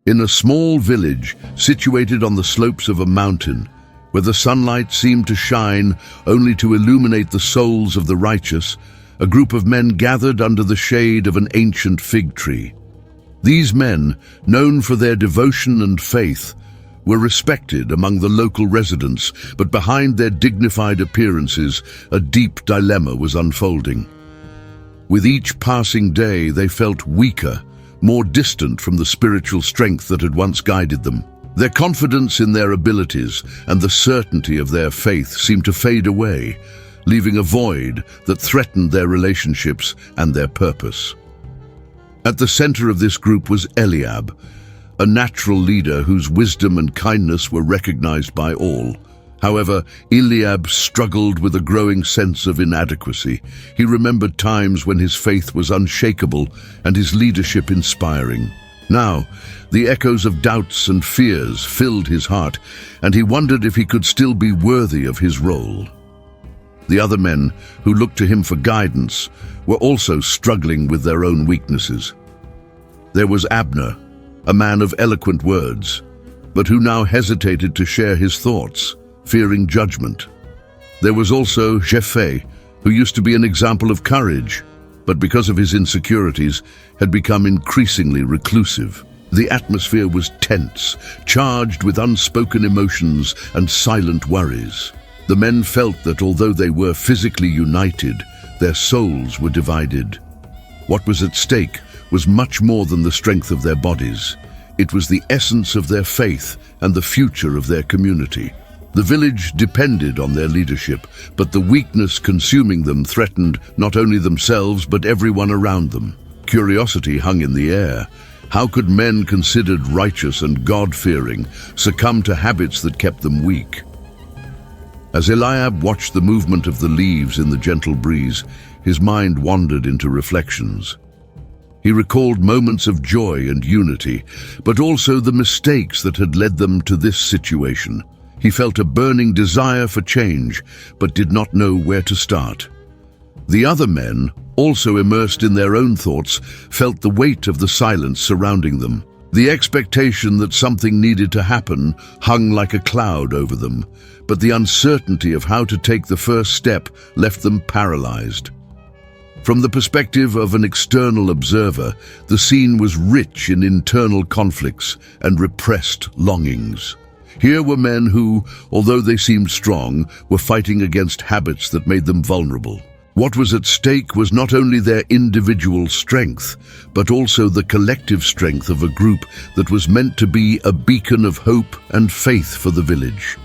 In a small village situated on the slopes of a mountain, where the sunlight seemed to shine only to illuminate the souls of the righteous, a group of men gathered under the shade of an ancient fig tree. These men, known for their devotion and faith, were respected among the local residents, but behind their dignified appearances, a deep dilemma was unfolding. With each passing day, they felt weaker, more distant from the spiritual strength that had once guided them. Their confidence in their abilities and the certainty of their faith seemed to fade away, leaving a void that threatened their relationships and their purpose. At the center of this group was Eliab, a natural leader whose wisdom and kindness were recognized by all. However, Eliab struggled with a growing sense of inadequacy. He remembered times when his faith was unshakable and his leadership inspiring. Now, the echoes of doubts and fears filled his heart, and he wondered if he could still be worthy of his role. The other men, who looked to him for guidance, were also struggling with their own weaknesses. There was Abner, a man of eloquent words, but who now hesitated to share his thoughts, fearing judgment. There was also Jephthah, who used to be an example of courage, but because of his insecurities, had become increasingly reclusive. The atmosphere was tense, charged with unspoken emotions and silent worries. The men felt that although they were physically united, their souls were divided. What was at stake was much more than the strength of their bodies. It was the essence of their faith and the future of their community. The village depended on their leadership, but the weakness consuming them threatened not only themselves but everyone around them. Curiosity hung in the air. How could men considered righteous and God-fearing succumb to habits that kept them weak? As Eliab watched the movement of the leaves in the gentle breeze, his mind wandered into reflections. He recalled moments of joy and unity, but also the mistakes that had led them to this situation. He felt a burning desire for change, but did not know where to start. The other men, also immersed in their own thoughts, felt the weight of the silence surrounding them. The expectation that something needed to happen hung like a cloud over them, but the uncertainty of how to take the first step left them paralyzed. From the perspective of an external observer, the scene was rich in internal conflicts and repressed longings. Here were men who, although they seemed strong, were fighting against habits that made them vulnerable. What was at stake was not only their individual strength, but also the collective strength of a group that was meant to be a beacon of hope and faith for the village.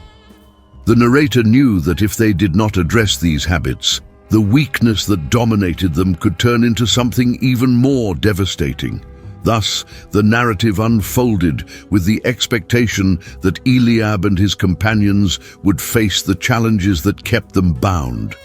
The narrator knew that if they did not address these habits, the weakness that dominated them could turn into something even more devastating. Thus, the narrative unfolded with the expectation that Eliab and his companions would face the challenges that kept them bound.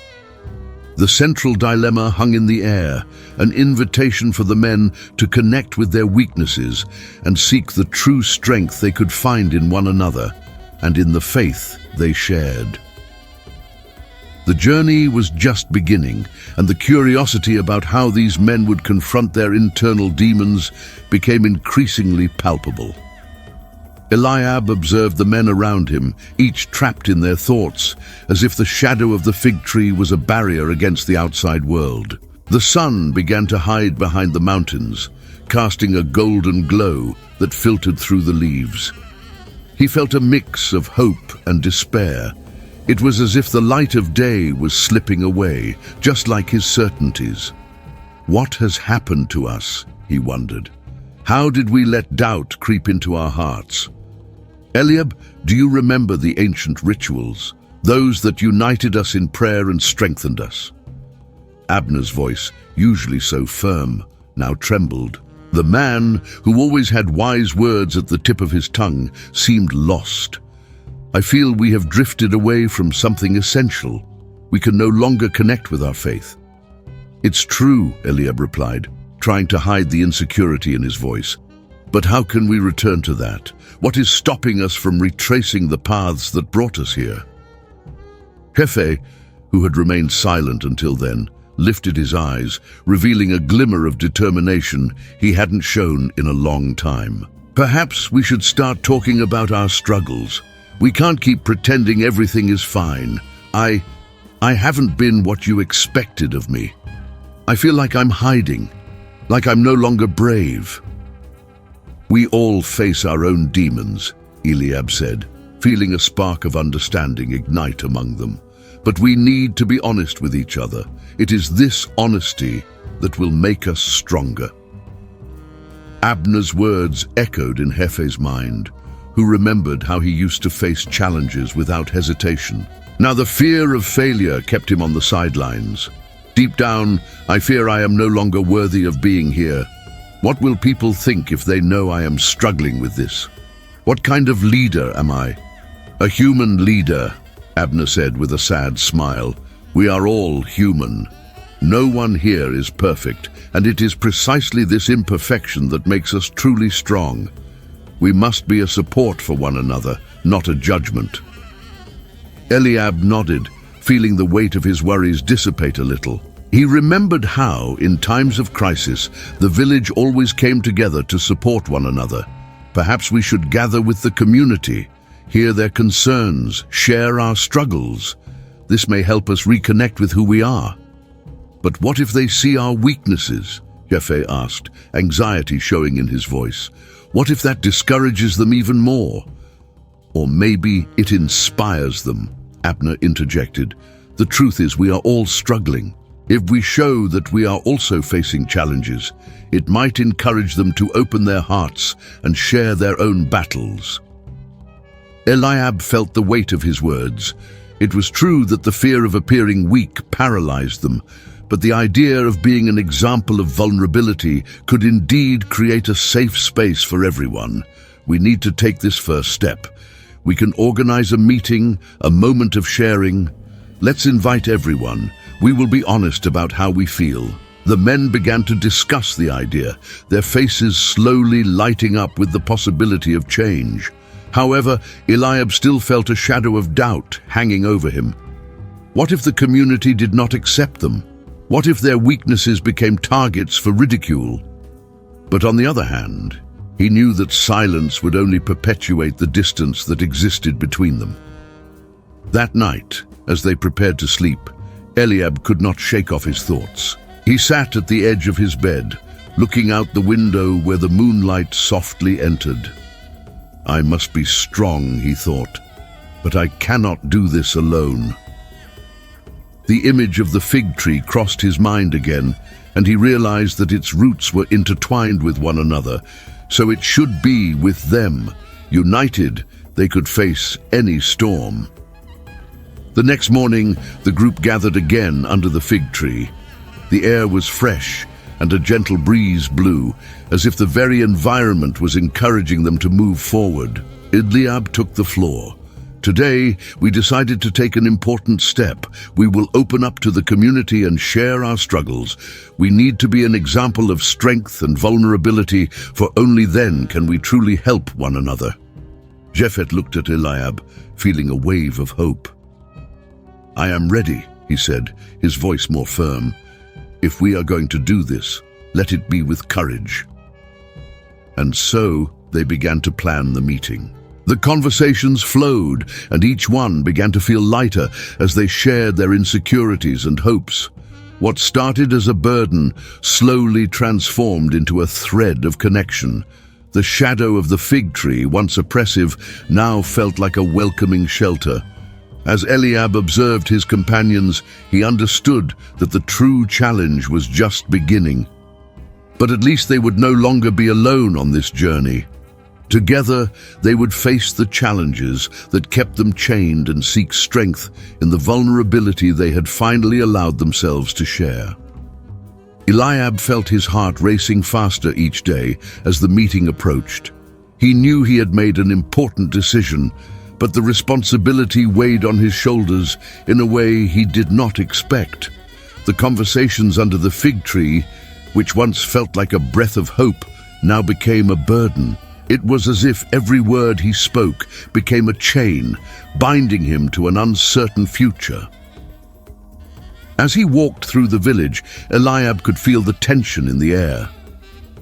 The central dilemma hung in the air, an invitation for the men to connect with their weaknesses and seek the true strength they could find in one another and in the faith they shared. The journey was just beginning, and the curiosity about how these men would confront their internal demons became increasingly palpable. Eliab observed the men around him, each trapped in their thoughts, as if the shadow of the fig tree was a barrier against the outside world. The sun began to hide behind the mountains, casting a golden glow that filtered through the leaves. He felt a mix of hope and despair. It was as if the light of day was slipping away, just like his certainties. What has happened to us, he wondered. How did we let doubt creep into our hearts? Eliab, do you remember the ancient rituals, those that united us in prayer and strengthened us? Abner's voice, usually so firm, now trembled. The man, who always had wise words at the tip of his tongue, seemed lost. I feel we have drifted away from something essential. We can no longer connect with our faith. It's true, Eliab replied, trying to hide the insecurity in his voice. But how can we return to that? What is stopping us from retracing the paths that brought us here? Jephthah, who had remained silent until then, lifted his eyes, revealing a glimmer of determination he hadn't shown in a long time. Perhaps we should start talking about our struggles. We can't keep pretending everything is fine. I haven't been what you expected of me. I feel like I'm hiding, like I'm no longer brave. We all face our own demons, Eliab said, feeling a spark of understanding ignite among them. But we need to be honest with each other. It is this honesty that will make us stronger. Abner's words echoed in Hefe's mind, who remembered how he used to face challenges without hesitation. Now the fear of failure kept him on the sidelines. Deep down, I fear I am no longer worthy of being here. What will people think if they know I am struggling with this? What kind of leader am I? A human leader, Abner said with a sad smile. We are all human. No one here is perfect, and it is precisely this imperfection that makes us truly strong. We must be a support for one another, not a judgment. Eliab nodded, feeling the weight of his worries dissipate a little. He remembered how, in times of crisis, the village always came together to support one another. Perhaps we should gather with the community, hear their concerns, share our struggles. This may help us reconnect with who we are. But what if they see our weaknesses? Jefe asked, anxiety showing in his voice. What if that discourages them even more? Or maybe it inspires them, Abner interjected. The truth is we are all struggling. If we show that we are also facing challenges, it might encourage them to open their hearts and share their own battles. Eliab felt the weight of his words. It was true that the fear of appearing weak paralyzed them, but the idea of being an example of vulnerability could indeed create a safe space for everyone. We need to take this first step. We can organize a meeting, a moment of sharing. Let's invite everyone. We will be honest about how we feel. The men began to discuss the idea, their faces slowly lighting up with the possibility of change. However, Eliab still felt a shadow of doubt hanging over him. What if the community did not accept them? What if their weaknesses became targets for ridicule? But on the other hand, he knew that silence would only perpetuate the distance that existed between them. That night, as they prepared to sleep, Eliab could not shake off his thoughts. He sat at the edge of his bed, looking out the window where the moonlight softly entered. I must be strong, he thought, but I cannot do this alone. The image of the fig tree crossed his mind again, and he realized that its roots were intertwined with one another, so it should be with them. United, they could face any storm. The next morning, the group gathered again under the fig tree. The air was fresh, and a gentle breeze blew, as if the very environment was encouraging them to move forward. Eliab took the floor. Today, we decided to take an important step. We will open up to the community and share our struggles. We need to be an example of strength and vulnerability, for only then can we truly help one another. Japhet looked at Eliab, feeling a wave of hope. I am ready, he said, his voice more firm. If we are going to do this, let it be with courage. And so they began to plan the meeting. The conversations flowed, and each one began to feel lighter as they shared their insecurities and hopes. What started as a burden slowly transformed into a thread of connection. The shadow of the fig tree, once oppressive, now felt like a welcoming shelter. As Eliab observed his companions, he understood that the true challenge was just beginning. But at least they would no longer be alone on this journey. Together, they would face the challenges that kept them chained and seek strength in the vulnerability they had finally allowed themselves to share. Eliab felt his heart racing faster each day as the meeting approached. He knew he had made an important decision, but the responsibility weighed on his shoulders in a way he did not expect. The conversations under the fig tree, which once felt like a breath of hope, now became a burden. It was as if every word he spoke became a chain, binding him to an uncertain future. As he walked through the village, Eliab could feel the tension in the air.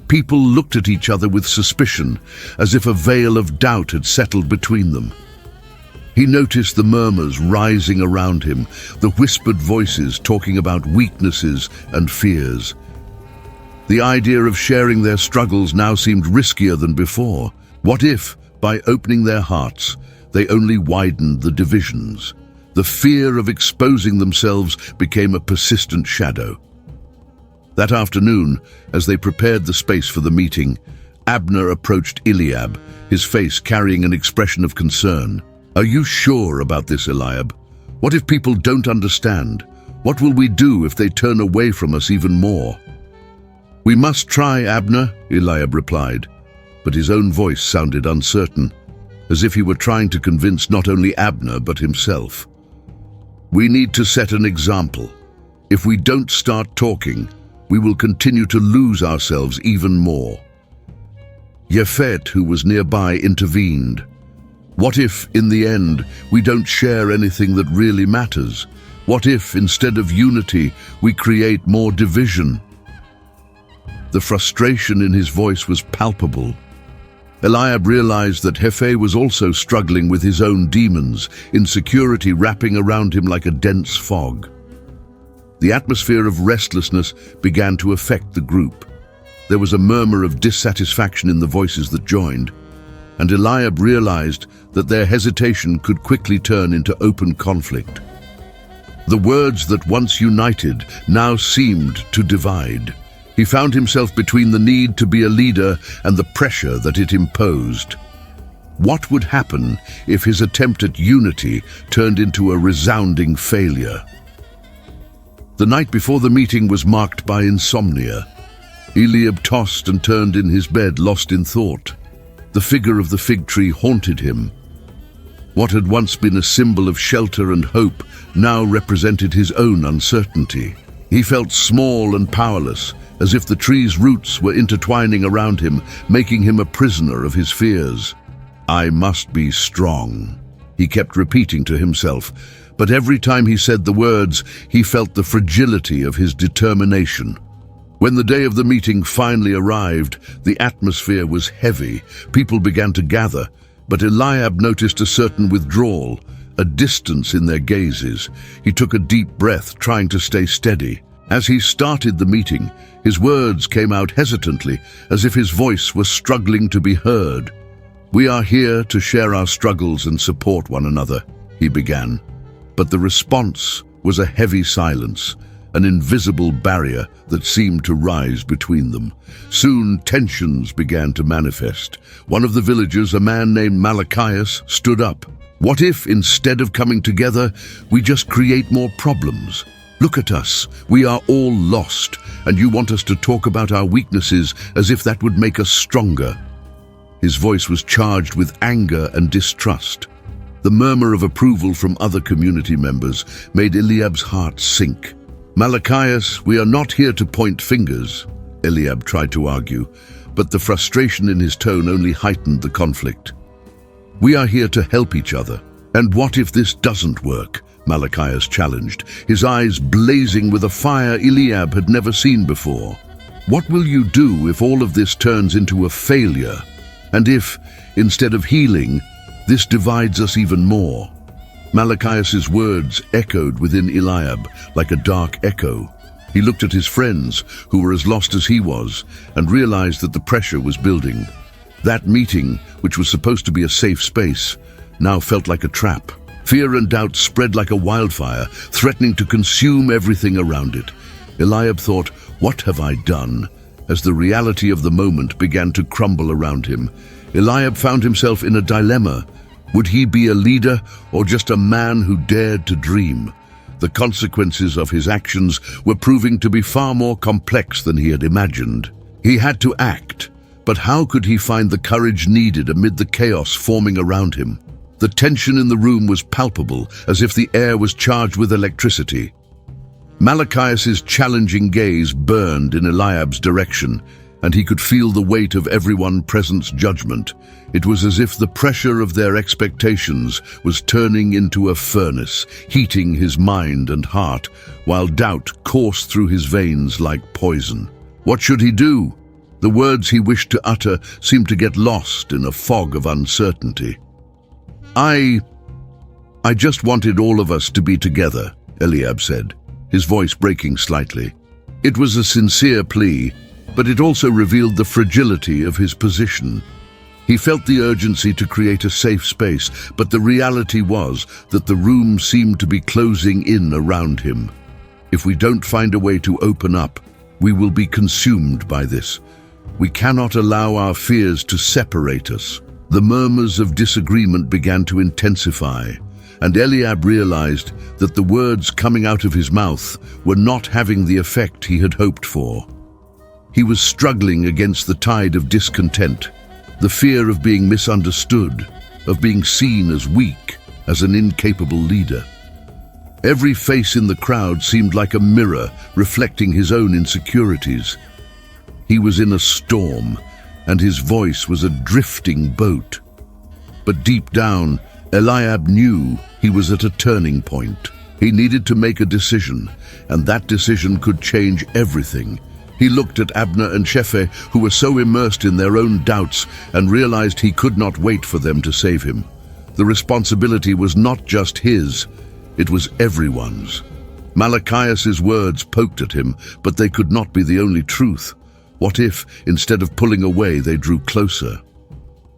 People looked at each other with suspicion, as if a veil of doubt had settled between them. He noticed the murmurs rising around him, the whispered voices talking about weaknesses and fears. The idea of sharing their struggles now seemed riskier than before. What if, by opening their hearts, they only widened the divisions? The fear of exposing themselves became a persistent shadow. That afternoon, as they prepared the space for the meeting, Abner approached Eliab, his face carrying an expression of concern. "Are you sure about this, Eliab? What if people don't understand? What will we do if they turn away from us even more?" "We must try, Abner," Eliab replied, but his own voice sounded uncertain, as if he were trying to convince not only Abner but himself. "We need to set an example. If we don't start talking, we will continue to lose ourselves even more." Yefet, who was nearby, intervened. "What if, in the end, we don't share anything that really matters? What if, instead of unity, we create more division?" The frustration in his voice was palpable. Eliab realized that Hefe was also struggling with his own demons, insecurity wrapping around him like a dense fog. The atmosphere of restlessness began to affect the group. There was a murmur of dissatisfaction in the voices that joined, and Eliab realized that their hesitation could quickly turn into open conflict. The words that once united now seemed to divide. He found himself between the need to be a leader and the pressure that it imposed. What would happen if his attempt at unity turned into a resounding failure? The night before the meeting was marked by insomnia. Eliab tossed and turned in his bed, lost in thought. The figure of the fig tree haunted him. What had once been a symbol of shelter and hope now represented his own uncertainty. He felt small and powerless, as if the tree's roots were intertwining around him, making him a prisoner of his fears. "I must be strong," he kept repeating to himself, but every time he said the words, he felt the fragility of his determination. When the day of the meeting finally arrived, the atmosphere was heavy. People began to gather, but Eliab noticed a certain withdrawal, a distance in their gazes. He took a deep breath, trying to stay steady. As he started the meeting, his words came out hesitantly, as if his voice was struggling to be heard. "We are here to share our struggles and support one another," he began. But the response was a heavy silence, an invisible barrier that seemed to rise between them. Soon tensions began to manifest. One of the villagers, a man named Malachias, stood up. "What if, instead of coming together, we just create more problems? Look at us, we are all lost, and you want us to talk about our weaknesses as if that would make us stronger." His voice was charged with anger and distrust. The murmur of approval from other community members made Eliab's heart sink. "Malachias, we are not here to point fingers," Eliab tried to argue, but the frustration in his tone only heightened the conflict. "We are here to help each other. And what if this doesn't work?" Malachias challenged, his eyes blazing with a fire Eliab had never seen before. "What will you do if all of this turns into a failure? And if, instead of healing, this divides us even more?" Malachias's words echoed within Eliab like a dark echo. He looked at his friends, who were as lost as he was, and realized that the pressure was building. That meeting, which was supposed to be a safe space, now felt like a trap. Fear and doubt spread like a wildfire, threatening to consume everything around it. Eliab thought, "What have I done?" As the reality of the moment began to crumble around him, Eliab found himself in a dilemma. Would he be a leader or just a man who dared to dream? The consequences of his actions were proving to be far more complex than he had imagined. He had to act, but how could he find the courage needed amid the chaos forming around him? The tension in the room was palpable, as if the air was charged with electricity. Malachias's challenging gaze burned in Eliab's direction, and he could feel the weight of everyone present's judgment. It was as if the pressure of their expectations was turning into a furnace, heating his mind and heart, while doubt coursed through his veins like poison. What should he do? The words he wished to utter seemed to get lost in a fog of uncertainty. I just wanted all of us to be together, Eliab said, his voice breaking slightly. It was a sincere plea, but it also revealed the fragility of his position. He felt the urgency to create a safe space, but the reality was that the room seemed to be closing in around him. If we don't find a way to open up, we will be consumed by this. We cannot allow our fears to separate us. The murmurs of disagreement began to intensify, and Eliab realized that the words coming out of his mouth were not having the effect he had hoped for. He was struggling against the tide of discontent, the fear of being misunderstood, of being seen as weak, as an incapable leader. Every face in the crowd seemed like a mirror reflecting his own insecurities. He was in a storm, and his voice was a drifting boat. But deep down, Eliab knew he was at a turning point. He needed to make a decision, and that decision could change everything. He looked at Abner and Shephe, who were so immersed in their own doubts, and realized he could not wait for them to save him. The responsibility was not just his, it was everyone's. Malachias's words poked at him, but they could not be the only truth. What if, instead of pulling away, they drew closer?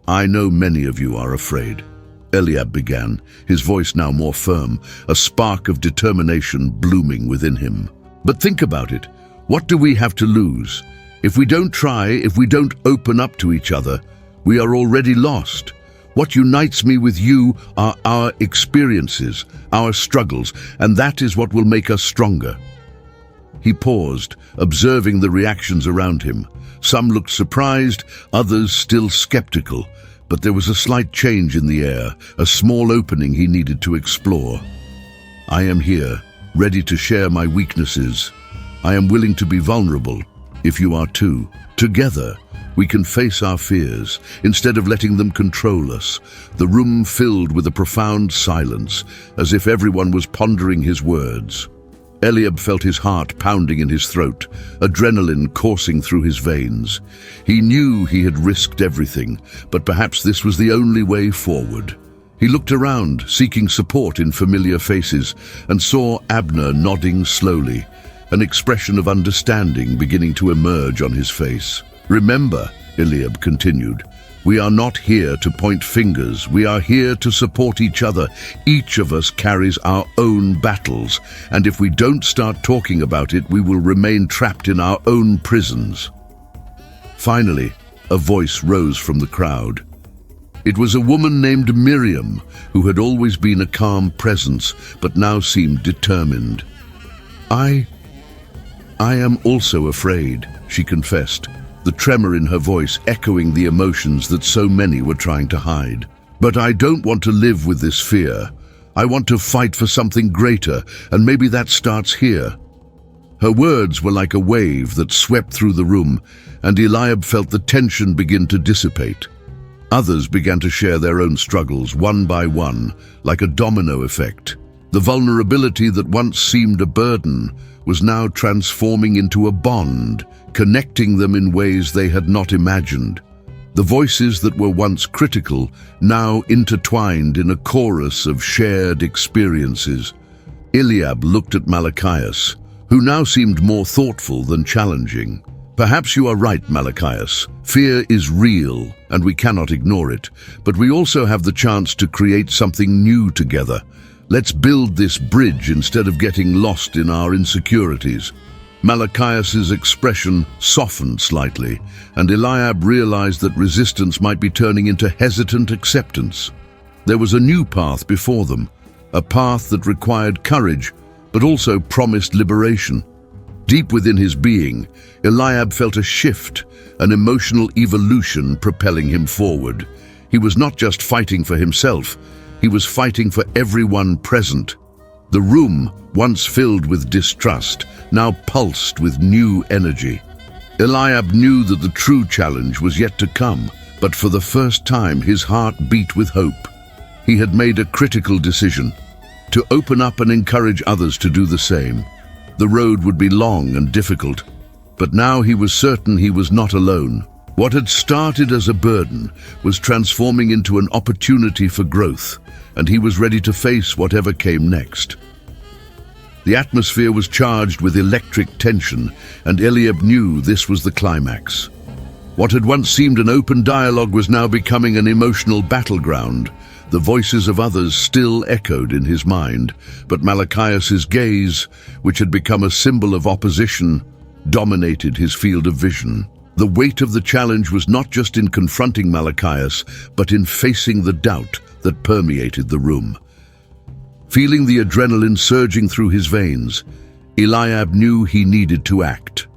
I know many of you are afraid, Eliab began, his voice now more firm, a spark of determination blooming within him. But think about it. What do we have to lose? If we don't try, if we don't open up to each other, we are already lost. What unites me with you are our experiences, our struggles, and that is what will make us stronger. He paused, observing the reactions around him. Some looked surprised, others still skeptical, but there was a slight change in the air, a small opening he needed to explore. I am here, ready to share my weaknesses. I am willing to be vulnerable, if you are too. Together, we can face our fears, instead of letting them control us. The room filled with a profound silence, as if everyone was pondering his words. Eliab felt his heart pounding in his throat, adrenaline coursing through his veins. He knew he had risked everything, but perhaps this was the only way forward. He looked around, seeking support in familiar faces, and saw Abner nodding slowly, an expression of understanding beginning to emerge on his face. Remember, Eliab continued, we are not here to point fingers. We are here to support each other. Each of us carries our own battles, and if we don't start talking about it, we will remain trapped in our own prisons. Finally, a voice rose from the crowd. It was a woman named Miriam, who had always been a calm presence, but now seemed determined. I am also afraid, she confessed, the tremor in her voice echoing the emotions that so many were trying to hide. But I don't want to live with this fear. I want to fight for something greater, and maybe that starts here. Her words were like a wave that swept through the room, and Eliab felt the tension begin to dissipate. Others began to share their own struggles, one by one, like a domino effect. The vulnerability that once seemed a burden was now transforming into a bond, connecting them in ways they had not imagined. The voices that were once critical now intertwined in a chorus of shared experiences. Eliab looked at Malachias, who now seemed more thoughtful than challenging. Perhaps you are right, Malachias. Fear is real, and we cannot ignore it. But we also have the chance to create something new together. Let's build this bridge instead of getting lost in our insecurities. Malachias's expression softened slightly, and Eliab realized that resistance might be turning into hesitant acceptance. There was a new path before them, a path that required courage, but also promised liberation. Deep within his being, Eliab felt a shift, an emotional evolution propelling him forward. He was not just fighting for himself, he was fighting for everyone present. The room, once filled with distrust, now pulsed with new energy. Eliab knew that the true challenge was yet to come, but for the first time his heart beat with hope. He had made a critical decision, to open up and encourage others to do the same. The road would be long and difficult, But now he was certain he was not alone. What had started as a burden was transforming into an opportunity for growth, and he was ready to face whatever came next. The atmosphere was charged with electric tension, and Eliab knew this was the climax. What had once seemed an open dialogue was now becoming an emotional battleground. The voices of others still echoed in his mind, but Malachias's gaze, which had become a symbol of opposition, dominated his field of vision. The weight of the challenge was not just in confronting Malachias, but in facing the doubt that permeated the room. Feeling the adrenaline surging through his veins, Eliab knew he needed to act.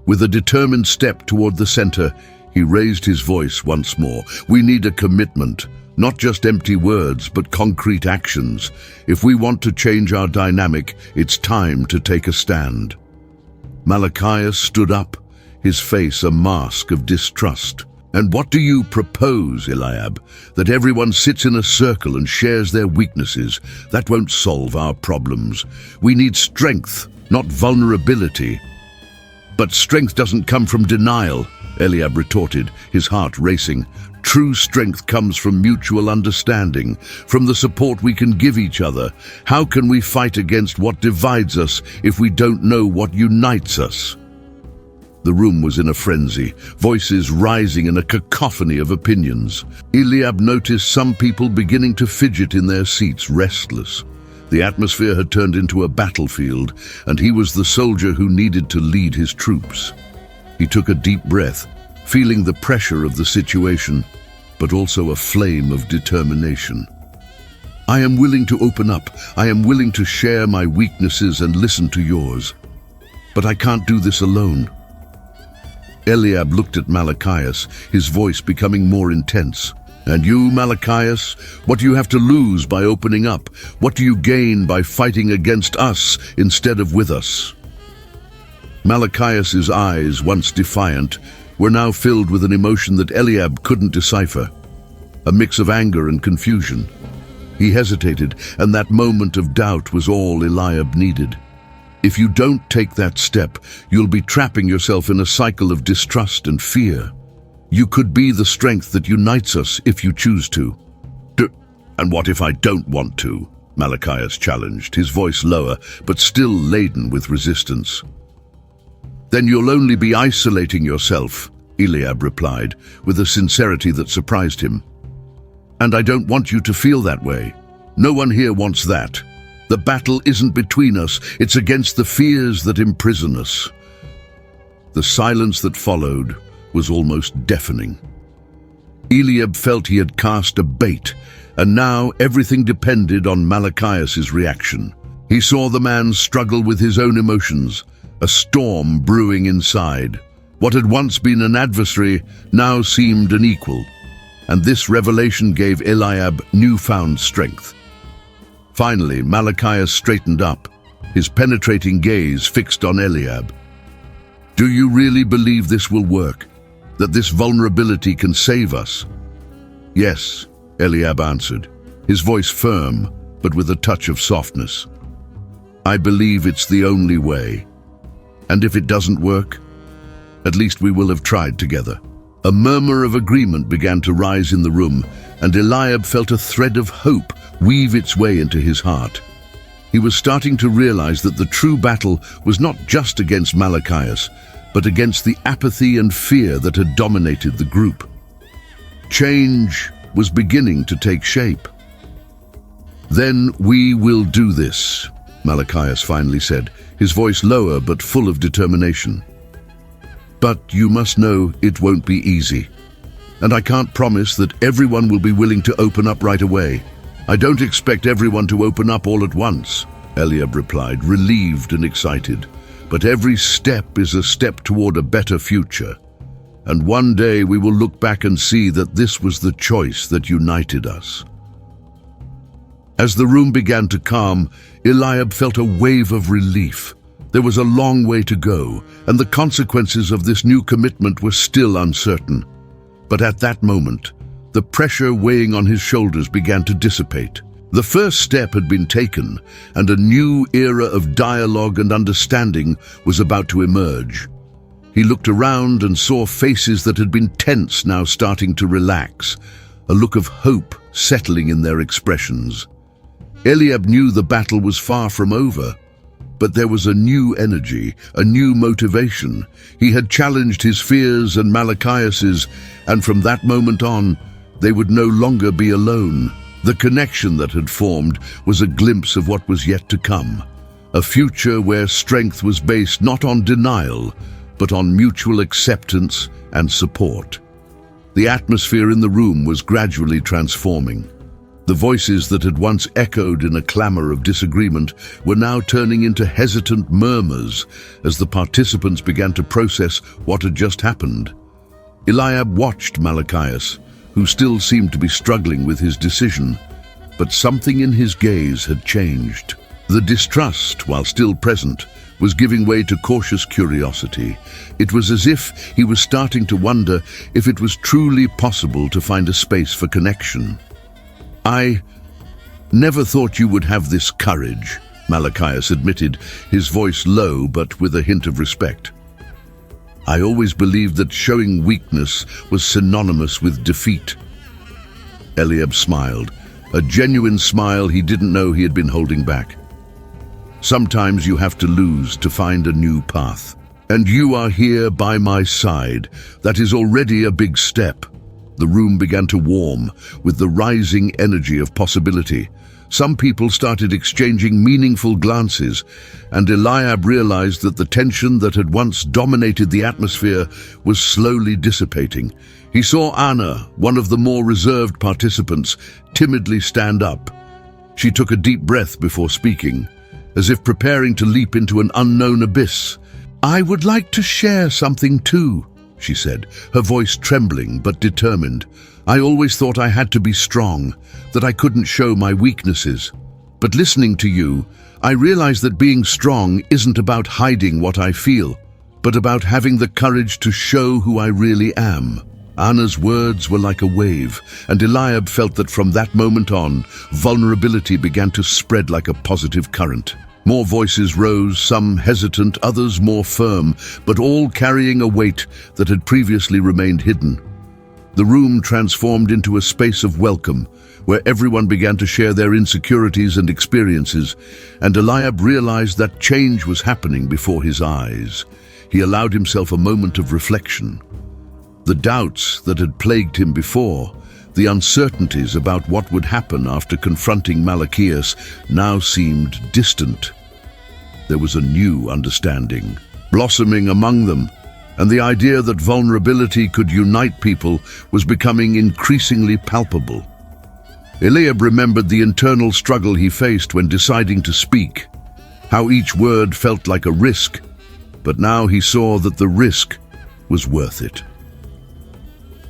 With a determined step toward the center, he raised his voice once more. We need a commitment, not just empty words, but concrete actions. If we want to change our dynamic, it's time to take a stand. Malachias stood up, his face a mask of distrust. And what do you propose, Eliab? That everyone sits in a circle and shares their weaknesses? That won't solve our problems. We need strength, not vulnerability. But strength doesn't come from denial, Eliab retorted, his heart racing. True strength comes from mutual understanding, from the support we can give each other. How can we fight against what divides us if we don't know what unites us? The room was in a frenzy, voices rising in a cacophony of opinions. Eliab noticed some people beginning to fidget in their seats, restless. The atmosphere had turned into a battlefield, and he was the soldier who needed to lead his troops. He took a deep breath, feeling the pressure of the situation, but also a flame of determination. I am willing to open up. I am willing to share my weaknesses and listen to yours. But I can't do this alone. Eliab looked at Malachias, his voice becoming more intense. And you, Malachias, what do you have to lose by opening up? What do you gain by fighting against us instead of with us? Malachias's eyes, once defiant, were now filled with an emotion that Eliab couldn't decipher, a mix of anger and confusion. He hesitated, and that moment of doubt was all Eliab needed. If you don't take that step, you'll be trapping yourself in a cycle of distrust and fear. You could be the strength that unites us if you choose to. And what if I don't want to? Malachias challenged, his voice lower, but still laden with resistance. Then you'll only be isolating yourself, Eliab replied, with a sincerity that surprised him. And I don't want you to feel that way. No one here wants that. The battle isn't between us, it's against the fears that imprison us. The silence that followed was almost deafening. Eliab felt he had cast a bait, and now everything depended on Malachias's reaction. He saw the man struggle with his own emotions, a storm brewing inside. What had once been an adversary now seemed an equal, and this revelation gave Eliab newfound strength. Finally, Malachias straightened up, his penetrating gaze fixed on Eliab. Do you really believe this will work? That this vulnerability can save us? Yes, Eliab answered, his voice firm, but with a touch of softness. I believe it's the only way. And if it doesn't work, at least we will have tried together. A murmur of agreement began to rise in the room, and Eliab felt a thread of hope weave its way into his heart. He was starting to realize that the true battle was not just against Malachias, but against the apathy and fear that had dominated the group. Change was beginning to take shape. Then we will do this, Malachias finally said, his voice lower but full of determination. But you must know it won't be easy. And I can't promise that everyone will be willing to open up right away. I don't expect everyone to open up all at once, Eliab replied, relieved and excited. But every step is a step toward a better future. And one day we will look back and see that this was the choice that united us. As the room began to calm, Eliab felt a wave of relief. There was a long way to go, and the consequences of this new commitment were still uncertain. But at that moment, the pressure weighing on his shoulders began to dissipate. The first step had been taken, and a new era of dialogue and understanding was about to emerge. He looked around and saw faces that had been tense now starting to relax, a look of hope settling in their expressions. Eliab knew the battle was far from over, but there was a new energy, a new motivation. He had challenged his fears and Malachias's, and from that moment on, they would no longer be alone. The connection that had formed was a glimpse of what was yet to come, a future where strength was based not on denial, but on mutual acceptance and support. The atmosphere in the room was gradually transforming. The voices that had once echoed in a clamor of disagreement were now turning into hesitant murmurs as the participants began to process what had just happened. Eliab watched Malachias, who still seemed to be struggling with his decision, but something in his gaze had changed. The distrust, while still present, was giving way to cautious curiosity. It was as if he was starting to wonder if it was truly possible to find a space for connection. "I never thought you would have this courage," Malachias admitted, his voice low but with a hint of respect. "I always believed that showing weakness was synonymous with defeat." Eliab smiled, a genuine smile he didn't know he had been holding back. "Sometimes you have to lose to find a new path. And you are here by my side. That is already a big step." The room began to warm with the rising energy of possibility. Some people started exchanging meaningful glances, and Eliab realized that the tension that had once dominated the atmosphere was slowly dissipating. He saw Anna, one of the more reserved participants, timidly stand up. She took a deep breath before speaking, as if preparing to leap into an unknown abyss. "I would like to share something too," she said, her voice trembling but determined. "I always thought I had to be strong, that I couldn't show my weaknesses. But listening to you, I realize that being strong isn't about hiding what I feel, but about having the courage to show who I really am." Anna's words were like a wave, and Eliab felt that from that moment on, vulnerability began to spread like a positive current. More voices rose, some hesitant, others more firm, but all carrying a weight that had previously remained hidden. The room transformed into a space of welcome, where everyone began to share their insecurities and experiences, and Eliab realized that change was happening before his eyes. He allowed himself a moment of reflection. The doubts that had plagued him before, the uncertainties about what would happen after confronting Malachias, now seemed distant. There was a new understanding blossoming among them, and the idea that vulnerability could unite people was becoming increasingly palpable. Eliab remembered the internal struggle he faced when deciding to speak, how each word felt like a risk, but now he saw that the risk was worth it.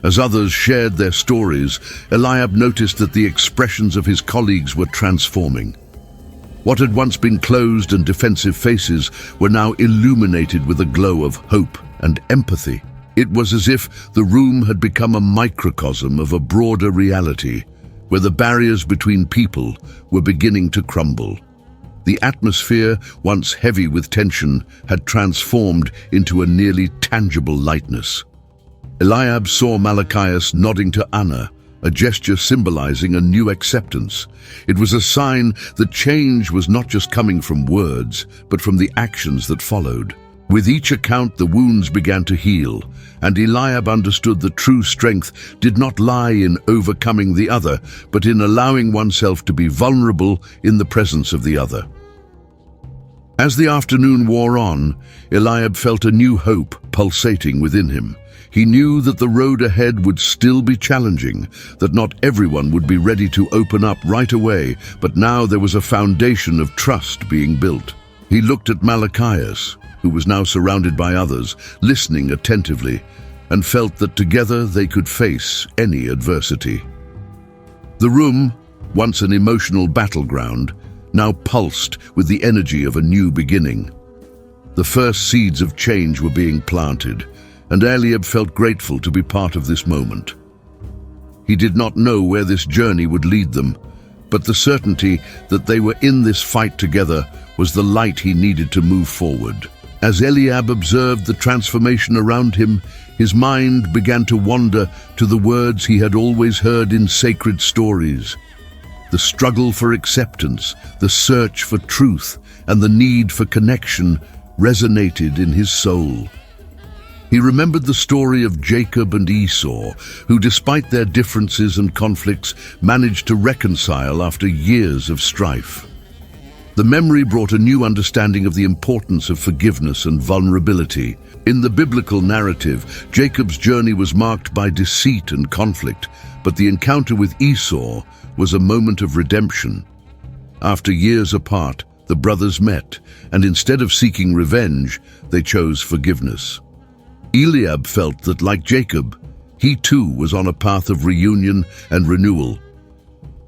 As others shared their stories, Eliab noticed that the expressions of his colleagues were transforming. What had once been closed and defensive faces were now illuminated with a glow of hope and empathy. It was as if the room had become a microcosm of a broader reality, where the barriers between people were beginning to crumble. The atmosphere, once heavy with tension, had transformed into a nearly tangible lightness. Eliab saw Malachias nodding to Anna, a gesture symbolizing a new acceptance. It was a sign that change was not just coming from words, but from the actions that followed. With each account, the wounds began to heal, and Eliab understood that true strength did not lie in overcoming the other, but in allowing oneself to be vulnerable in the presence of the other. As the afternoon wore on, Eliab felt a new hope pulsating within him. He knew that the road ahead would still be challenging, that not everyone would be ready to open up right away, but now there was a foundation of trust being built. He looked at Malachias, who was now surrounded by others, listening attentively, and felt that together they could face any adversity. The room, once an emotional battleground, now pulsed with the energy of a new beginning. The first seeds of change were being planted, and Eliab felt grateful to be part of this moment. He did not know where this journey would lead them, but the certainty that they were in this fight together was the light he needed to move forward. As Eliab observed the transformation around him, his mind began to wander to the words he had always heard in sacred stories. The struggle for acceptance, the search for truth, and the need for connection resonated in his soul. He remembered the story of Jacob and Esau, who, despite their differences and conflicts, managed to reconcile after years of strife. The memory brought a new understanding of the importance of forgiveness and vulnerability. In the biblical narrative, Jacob's journey was marked by deceit and conflict, but the encounter with Esau was a moment of redemption. After years apart, the brothers met, and instead of seeking revenge, they chose forgiveness. Eliab felt that, like Jacob, he too was on a path of reunion and renewal.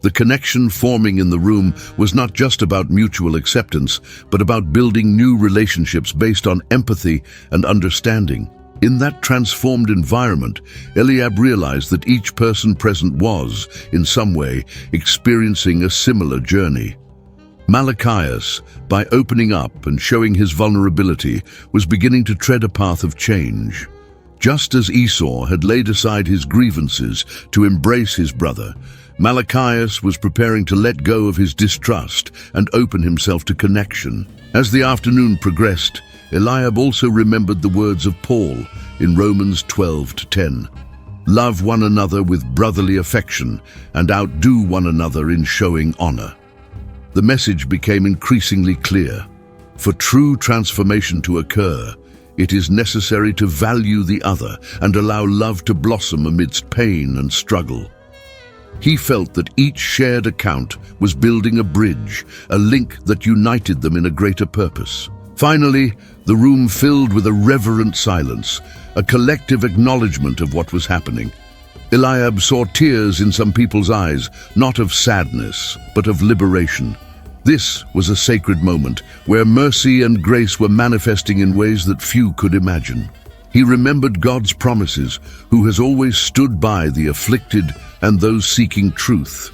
The connection forming in the room was not just about mutual acceptance, but about building new relationships based on empathy and understanding. In that transformed environment, Eliab realized that each person present was, in some way, experiencing a similar journey. Malachias, by opening up and showing his vulnerability, was beginning to tread a path of change. Just as Esau had laid aside his grievances to embrace his brother, Malachias was preparing to let go of his distrust and open himself to connection. As the afternoon progressed, Eliab also remembered the words of Paul in Romans 12:10. Love one another with brotherly affection and outdo one another in showing honor. The message became increasingly clear. For true transformation to occur, it is necessary to value the other and allow love to blossom amidst pain and struggle. He felt that each shared account was building a bridge, a link that united them in a greater purpose. Finally, the room filled with a reverent silence, a collective acknowledgement of what was happening. Eliab saw tears in some people's eyes, not of sadness, but of liberation. This was a sacred moment where mercy and grace were manifesting in ways that few could imagine. He remembered God's promises, who has always stood by the afflicted and those seeking truth,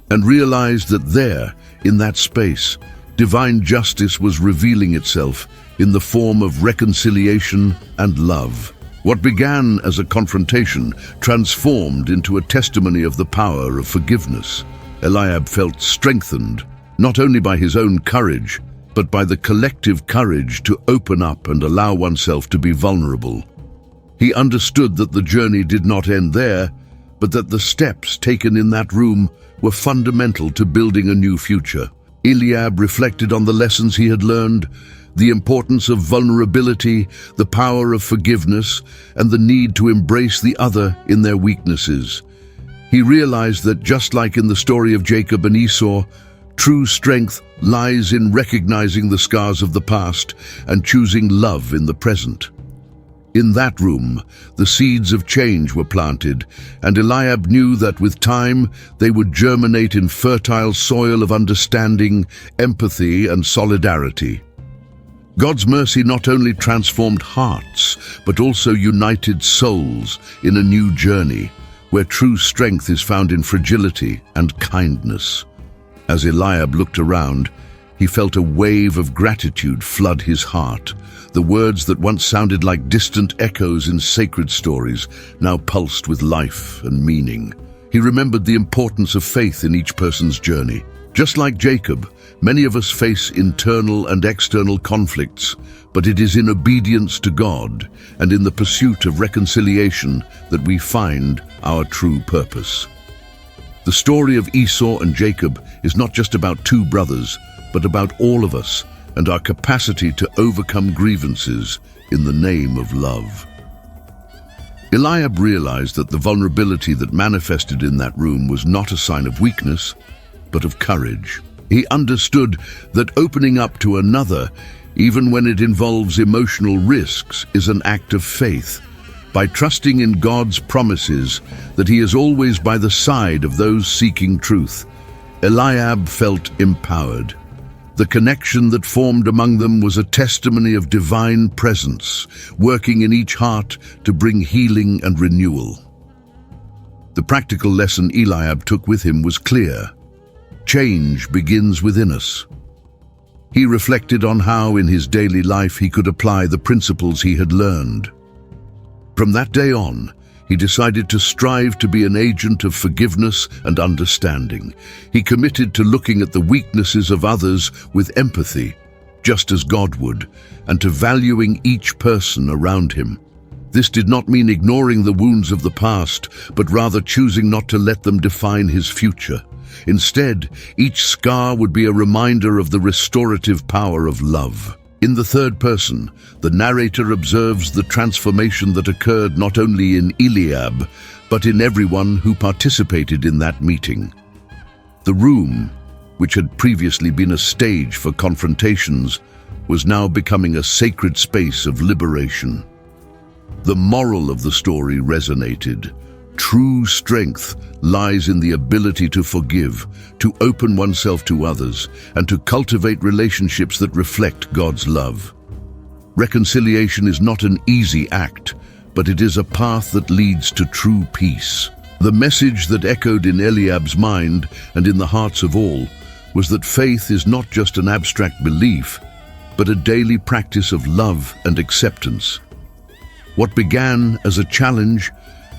and realized that there, in that space, divine justice was revealing itself in the form of reconciliation and love. What began as a confrontation transformed into a testimony of the power of forgiveness. Eliab felt strengthened, not only by his own courage, but by the collective courage to open up and allow oneself to be vulnerable. He understood that the journey did not end there, but that the steps taken in that room were fundamental to building a new future. Eliab reflected on the lessons he had learned, the importance of vulnerability, the power of forgiveness, and the need to embrace the other in their weaknesses. He realized that just like in the story of Jacob and Esau, true strength lies in recognizing the scars of the past and choosing love in the present. In that room, the seeds of change were planted, and Eliab knew that with time they would germinate in fertile soil of understanding, empathy, and solidarity. God's mercy not only transformed hearts, but also united souls in a new journey, where true strength is found in fragility and kindness. As Eliab looked around, he felt a wave of gratitude flood his heart. The words that once sounded like distant echoes in sacred stories now pulsed with life and meaning. He remembered the importance of faith in each person's journey. Just like Jacob, many of us face internal and external conflicts, but it is in obedience to God and in the pursuit of reconciliation that we find our true purpose. The story of Esau and Jacob is not just about two brothers, but about all of us and our capacity to overcome grievances in the name of love. Eliab realized that the vulnerability that manifested in that room was not a sign of weakness, but of courage. He understood that opening up to another, even when it involves emotional risks, is an act of faith. By trusting in God's promises that He is always by the side of those seeking truth, Eliab felt empowered. The connection that formed among them was a testimony of divine presence, working in each heart to bring healing and renewal. The practical lesson Eliab took with him was clear. Change begins within us. He reflected on how in his daily life he could apply the principles he had learned. From that day on, he decided to strive to be an agent of forgiveness and understanding. He committed to looking at the weaknesses of others with empathy, just as God would, and to valuing each person around him. This did not mean ignoring the wounds of the past, but rather choosing not to let them define his future. Instead, each scar would be a reminder of the restorative power of love. In the third person, the narrator observes the transformation that occurred not only in Eliab, but in everyone who participated in that meeting. The room, which had previously been a stage for confrontations, was now becoming a sacred space of liberation. The moral of the story resonated. True strength lies in the ability to forgive, to open oneself to others, and to cultivate relationships that reflect God's love. Reconciliation is not an easy act, but it is a path that leads to true peace. The message that echoed in Eliab's mind and in the hearts of all was that faith is not just an abstract belief, but a daily practice of love and acceptance. What began as a challenge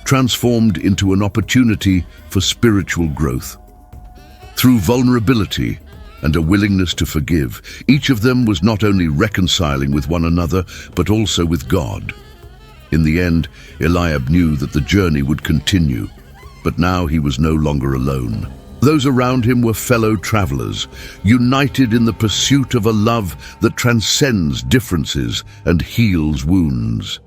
transformed into an opportunity for spiritual growth. Through vulnerability and a willingness to forgive, each of them was not only reconciling with one another, but also with God. In the end, Eliab knew that the journey would continue, but now he was no longer alone. Those around him were fellow travelers, united in the pursuit of a love that transcends differences and heals wounds.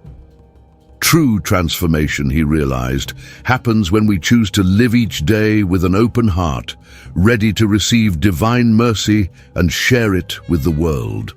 True transformation, he realized, happens when we choose to live each day with an open heart, ready to receive divine mercy and share it with the world.